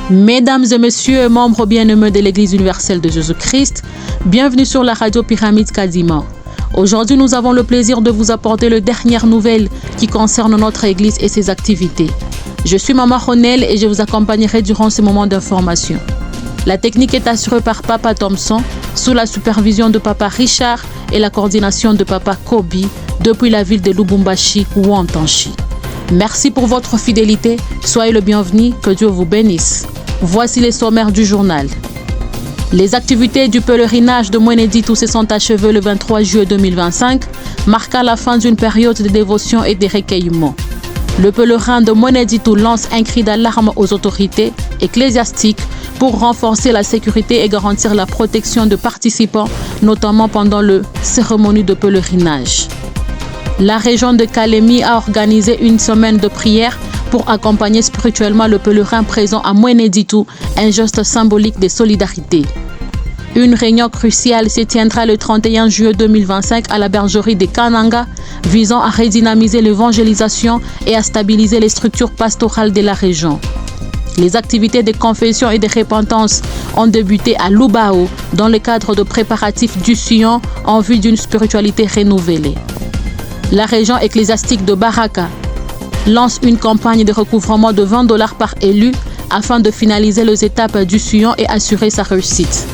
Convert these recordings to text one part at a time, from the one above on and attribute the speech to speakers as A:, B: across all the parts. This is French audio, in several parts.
A: Mesdames et messieurs, membres bien-aimés de l'Église universelle de Jésus-Christ, bienvenue sur la radio Pyramide Kadima. Aujourd'hui, nous avons le plaisir de vous apporter les dernières nouvelles qui concernent notre Église et ses activités. Je suis Maman Ronel et je vous accompagnerai durant ce moment d'information. La technique est assurée par Papa Thompson, sous la supervision de Papa Richard et la coordination de Papa Kobi depuis la ville de Lubumbashi ou Antanchi. Merci pour votre fidélité, soyez le bienvenu, que Dieu vous bénisse. Voici les sommaires du journal. Les activités du pèlerinage de Mweneditu se sont achevées le 23 juillet 2025, marquant la fin d'une période de dévotion et de recueillement. Le pèlerin de Mweneditu lance un cri d'alarme aux autorités ecclésiastiques pour renforcer la sécurité et garantir la protection de participants, notamment pendant la cérémonie de pèlerinage. La région de Kalemi a organisé une semaine de prière pour accompagner spirituellement le pèlerin présent à Mweneditu, un geste symbolique de solidarité. Une réunion cruciale se tiendra le 31 juillet 2025 à la bergerie de Kananga, visant à redynamiser l'évangélisation et à stabiliser les structures pastorales de la région. Les activités de confession et de repentance ont débuté à Lubao dans le cadre de préparatifs du Sion en vue d'une spiritualité renouvelée. La région ecclésiastique de Baraka lance une campagne de recouvrement de $20 par élu afin de finaliser les étapes du Sion et assurer sa réussite.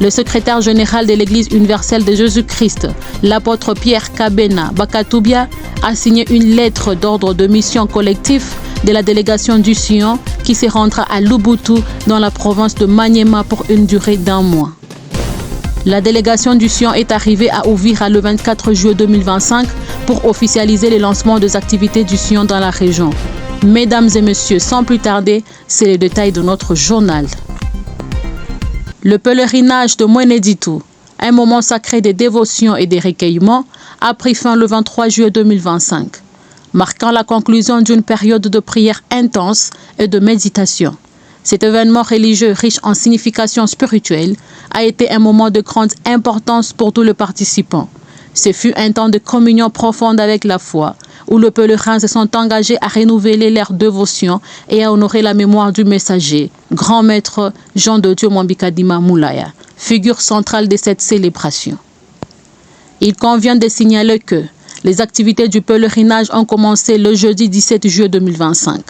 A: Le secrétaire général de l'Église universelle de Jésus-Christ, l'apôtre Pierre Kabena Bakatoubia, a signé une lettre d'ordre de mission collectif de la délégation du Sion qui se rendra à Lubutu dans la province de Maniema pour une durée d'1 mois. La délégation du Sion est arrivée à Uvira le 24 juillet 2025 pour officialiser le lancement des activités du Sion dans la région. Mesdames et messieurs, sans plus tarder, c'est le détail de notre journal. Le pèlerinage de Mweneditu, un moment sacré de dévotion et de recueillement, a pris fin le 23 juillet 2025, marquant la conclusion d'une période de prière intense et de méditation. Cet événement religieux riche en signification spirituelle a été un moment de grande importance pour tous les participants. Ce fut un temps de communion profonde avec la foi, où les pèlerins se sont engagés à renouveler leur dévotion et à honorer la mémoire du messager, grand maître Jean de Dieu Mwambikadima Moulaya, figure centrale de cette célébration. Il convient de signaler que les activités du pèlerinage ont commencé le jeudi 17 juillet 2025.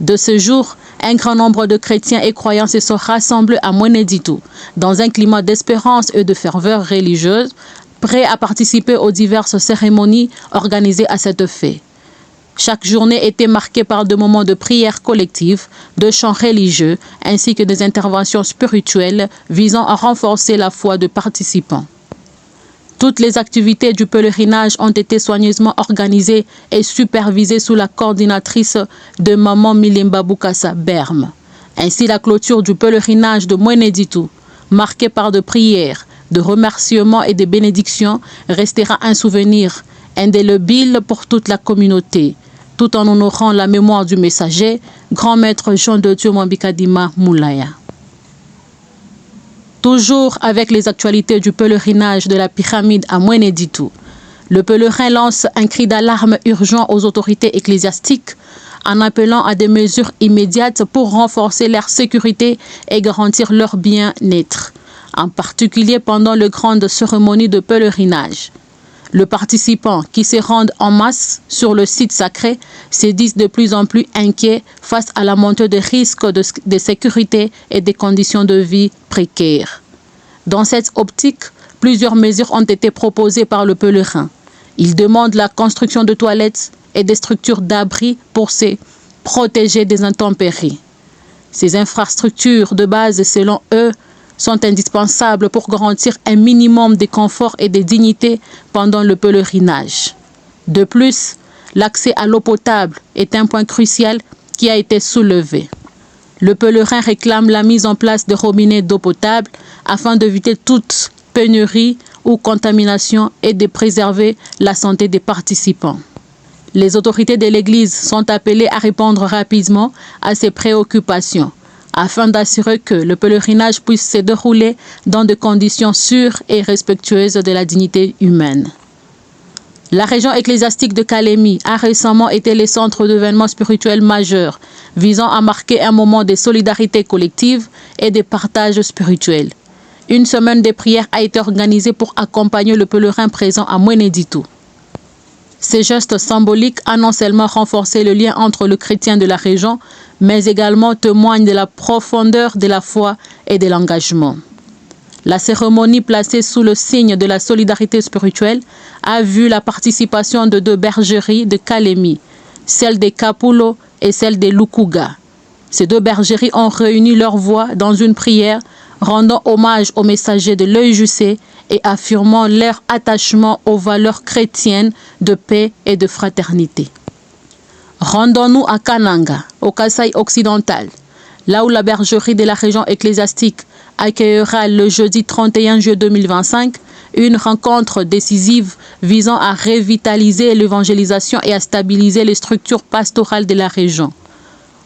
A: De ce jour, un grand nombre de chrétiens et croyants se sont rassemblés à Mweneditu, dans un climat d'espérance et de ferveur religieuse, prêts à participer aux diverses cérémonies organisées à cet effet. Chaque journée était marquée par des moments de prière collective, de chants religieux, ainsi que des interventions spirituelles visant à renforcer la foi des participants. Toutes les activités du pèlerinage ont été soigneusement organisées et supervisées sous la coordinatrice de Maman Milimba Bukasa Berme. Ainsi, la clôture du pèlerinage de Mweneditu, marquée par de prières, de remerciements et de bénédictions, restera un souvenir indélébile pour toute la communauté, tout en honorant la mémoire du messager, grand maître Jean de Dieu Mwambikadima Moulaya. Toujours avec les actualités du pèlerinage de la pyramide à Mweneditu, le pèlerin lance un cri d'alarme urgent aux autorités ecclésiastiques en appelant à des mesures immédiates pour renforcer leur sécurité et garantir leur bien-être, en particulier pendant les grandes cérémonies de pèlerinage. Les participants qui se rendent en masse sur le site sacré se disent de plus en plus inquiets face à la montée des risques de sécurité et des conditions de vie précaires. Dans cette optique, plusieurs mesures ont été proposées par le pèlerin. Ils demandent la construction de toilettes et des structures d'abri pour se protéger des intempéries. Ces infrastructures de base, selon eux, sont indispensables pour garantir un minimum de confort et de dignité pendant le pèlerinage. De plus, l'accès à l'eau potable est un point crucial qui a été soulevé. Le pèlerin réclame la mise en place de robinets d'eau potable afin d'éviter toute pénurie ou contamination et de préserver la santé des participants. Les autorités de l'Église sont appelées à répondre rapidement à ces préoccupations, afin d'assurer que le pèlerinage puisse se dérouler dans des conditions sûres et respectueuses de la dignité humaine. La région ecclésiastique de Kalemi a récemment été le centre d'événements spirituels majeurs visant à marquer un moment de solidarité collective et de partage spirituel. Une semaine de prière a été organisée pour accompagner le pèlerin présent à Mweneditu. Ces gestes symboliques ont non seulement renforcé le lien entre le chrétien de la région, mais également témoignent de la profondeur de la foi et de l'engagement. La cérémonie placée sous le signe de la solidarité spirituelle a vu la participation de 2 bergeries de Kalemi, celle de Kapulo et celle de Lukuga. Ces 2 bergeries ont réuni leurs voix dans une prière rendant hommage aux messagers de l'EIJC et affirmant leur attachement aux valeurs chrétiennes de paix et de fraternité. Rendons-nous à Kananga, au Kasaï occidental, là où la bergerie de la région ecclésiastique accueillera le jeudi 31 juillet 2025 une rencontre décisive visant à revitaliser l'évangélisation et à stabiliser les structures pastorales de la région.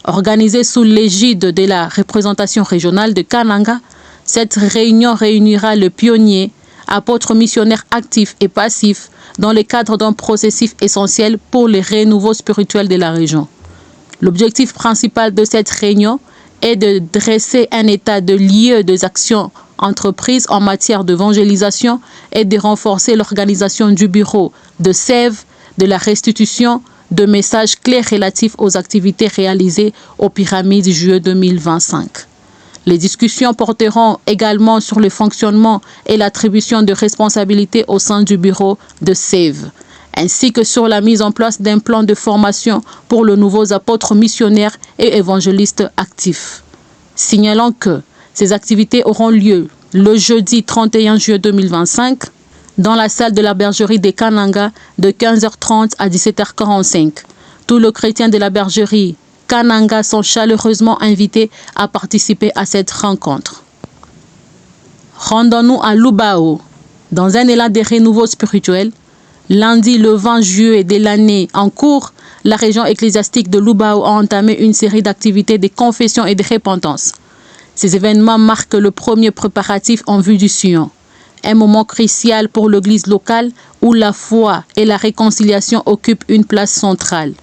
A: Organisée sous l'égide de la représentation régionale de Kananga, cette réunion réunira le pionnier, apôtre missionnaire actif et passif dans le cadre d'un processus essentiel pour le renouveau spirituel de la région. L'objectif principal de cette réunion est de dresser un état de lieu des actions entreprises en matière d'évangélisation et de renforcer l'organisation du bureau de sève, de la restitution de messages clairs relatifs aux activités réalisées aux pyramides juillet 2025. Les discussions porteront également sur le fonctionnement et l'attribution de responsabilités au sein du bureau de sève, ainsi que sur la mise en place d'un plan de formation pour les nouveaux apôtres missionnaires et évangélistes actifs. Signalons que ces activités auront lieu le jeudi 31 juillet 2025 dans la salle de la bergerie de Kananga de 15h30 à 17h45. Tous les chrétiens de la bergerie Kananga sont chaleureusement invités à participer à cette rencontre. Rendons-nous à Lubao. Dans un élan de renouveau spirituel, lundi le 20 juillet de l'année en cours, la région ecclésiastique de Lubao a entamé une série d'activités de confession et de repentance. Ces événements marquent le premier préparatif en vue du Sion, un moment crucial pour l'église locale où la foi et la réconciliation occupent une place centrale.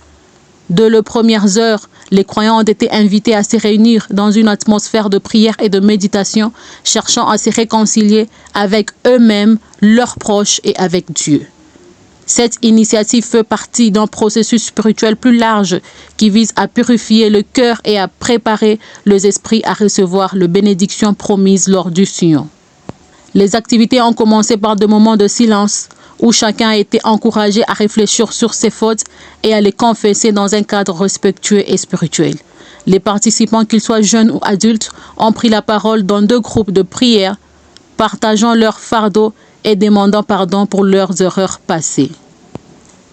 A: Dès les premières heures, les croyants ont été invités à se réunir dans une atmosphère de prière et de méditation, cherchant à se réconcilier avec eux-mêmes, leurs proches et avec Dieu. Cette initiative fait partie d'un processus spirituel plus large qui vise à purifier le cœur et à préparer les esprits à recevoir les bénédictions promises lors du Sion. Les activités ont commencé par des moments de silence où chacun a été encouragé à réfléchir sur ses fautes et à les confesser dans un cadre respectueux et spirituel. Les participants, qu'ils soient jeunes ou adultes, ont pris la parole dans 2 groupes de prière, partageant leur fardeau et demandant pardon pour leurs erreurs passées.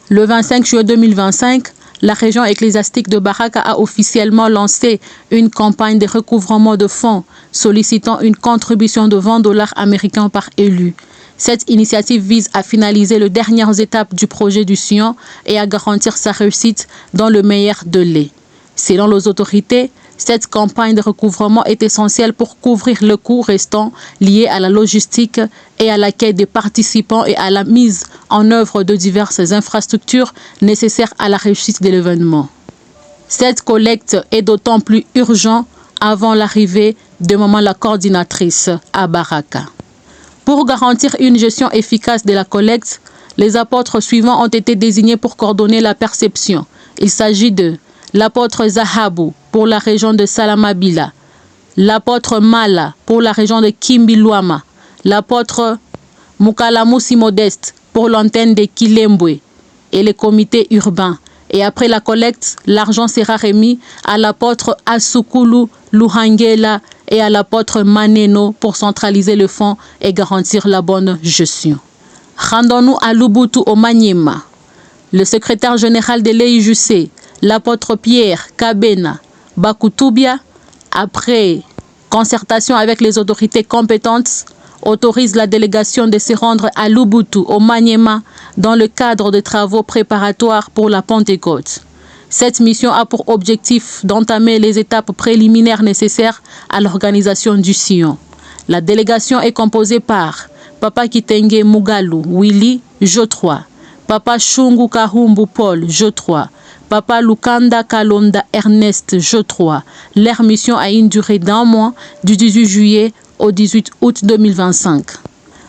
A: Le 25 juillet 2025, la région ecclésiastique de Baraka a officiellement lancé une campagne de recouvrement de fonds sollicitant une contribution de $20 américains par élu. Cette initiative vise à finaliser les dernières étapes du projet du Sion et à garantir sa réussite dans le meilleur délai. Selon les autorités, cette campagne de recouvrement est essentielle pour couvrir le coût restant lié à la logistique et à l'accueil des participants et à la mise en œuvre de diverses infrastructures nécessaires à la réussite de l'événement. Cette collecte est d'autant plus urgente avant l'arrivée de Maman la coordinatrice à Baraka. Pour garantir une gestion efficace de la collecte, les apôtres suivants ont été désignés pour coordonner la perception. Il s'agit de l'apôtre Zahabu pour la région de Salamabila, l'apôtre Mala pour la région de Kimbiluama, l'apôtre Mukalamusi Modeste pour l'antenne de Kilembwe et les comités urbains. Et après la collecte, l'argent sera remis à l'apôtre Asukulu Luhangela et à l'apôtre Maneno pour centraliser le fonds et garantir la bonne gestion. Rendons-nous à Lubutu au Maniema. Le secrétaire général de l'EIJC, l'apôtre Pierre Kabena Bakutubia, après concertation avec les autorités compétentes, autorise la délégation de se rendre à Lubutu au Maniema dans le cadre de travaux préparatoires pour la Pentecôte. Cette mission a pour objectif d'entamer les étapes préliminaires nécessaires à l'organisation du Sion. La délégation est composée par Papa Kitenge Mugalu Willy Jotroy, Papa Shungu Kahumbu Paul, jeu 3. Papa Lukanda Kalonda Ernest, jeu 3. Leur mission a une durée d'1 mois, du 18 juillet au 18 août 2025.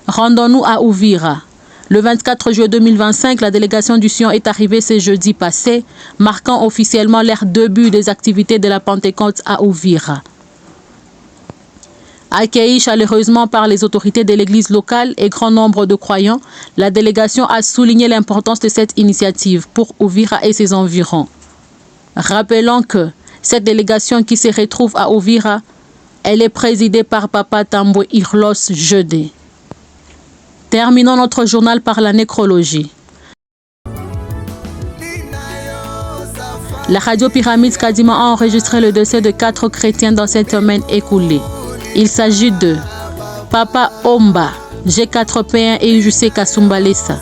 A: Rendons-nous à Uvira. Le 24 juillet 2025, la délégation du Sion est arrivée ce jeudi passé, marquant officiellement leur début des activités de la Pentecôte à Uvira. Accueillie chaleureusement par les autorités de l'église locale et grand nombre de croyants, la délégation a souligné l'importance de cette initiative pour Uvira et ses environs. Rappelons que cette délégation qui se retrouve à Uvira, elle est présidée par Papa Tambwe Irlos Jeudé. Terminons notre journal par la nécrologie. La radio Pyramide Kadima a enregistré le décès de 4 chrétiens dans cette semaine écoulée. Il s'agit de Papa Omba, G4P1 et Ijuse Kasumbalesa.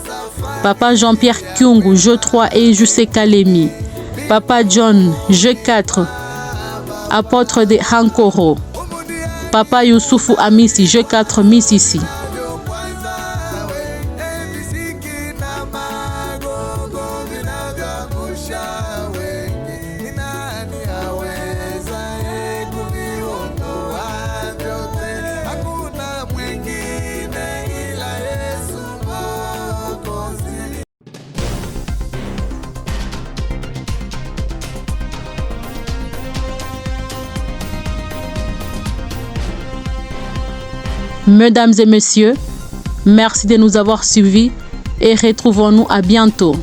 A: Papa Jean-Pierre Kyungu, G3 et Ijuse Kalemi. Papa John, G4, apôtre de Hankoro. Papa Youssoufou Amisi, G4 Mississi. Mesdames et messieurs, merci de nous avoir suivis et retrouvons-nous à bientôt.